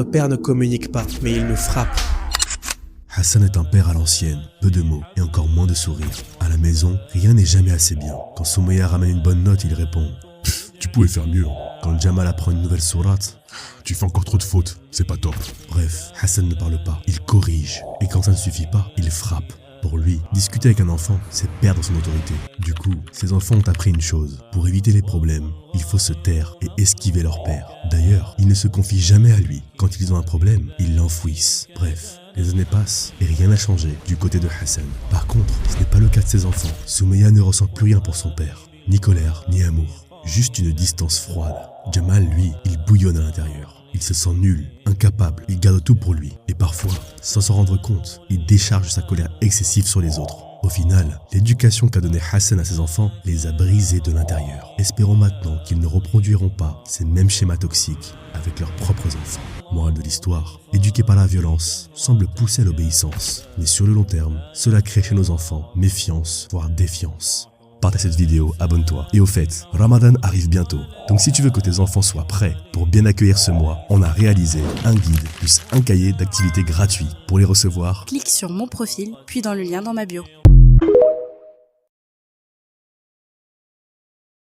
Notre père ne communique pas, mais il nous frappe. Hassan est un père à l'ancienne, peu de mots et encore moins de sourires. À la maison, rien n'est jamais assez bien. Quand Soumeya ramène une bonne note, il répond « Tu pouvais faire mieux. » Quand Jamal apprend une nouvelle sourate, « Tu fais encore trop de fautes, c'est pas top. » Bref, Hassan ne parle pas, il corrige. Et quand ça ne suffit pas, il frappe. Pour lui, discuter avec un enfant, c'est perdre son autorité. Du coup, ses enfants ont appris une chose. Pour éviter les problèmes, il faut se taire et esquiver leur père. D'ailleurs, ils ne se confient jamais à lui. Quand ils ont un problème, ils l'enfouissent. Bref, les années passent et rien n'a changé du côté de Hassan. Par contre, ce n'est pas le cas de ses enfants. Soumeya ne ressent plus rien pour son père. Ni colère, ni amour. Juste une distance froide. Jamal, lui, il bouillonne à l'intérieur. Il se sent nul, incapable, il garde tout pour lui. Et parfois, sans s'en rendre compte, il décharge sa colère excessive sur les autres. Au final, l'éducation qu'a donnée Hassan à ses enfants les a brisés de l'intérieur. Espérons maintenant qu'ils ne reproduiront pas ces mêmes schémas toxiques avec leurs propres enfants. Morale de l'histoire, éduquer par la violence semble pousser à l'obéissance. Mais sur le long terme, cela crée chez nos enfants méfiance, voire défiance. Partage cette vidéo, abonne-toi. Et au fait, Ramadan arrive bientôt. Donc si tu veux que tes enfants soient prêts pour bien accueillir ce mois, on a réalisé un guide plus un cahier d'activités gratuits. Pour les recevoir, clique sur mon profil, puis dans le lien dans ma bio.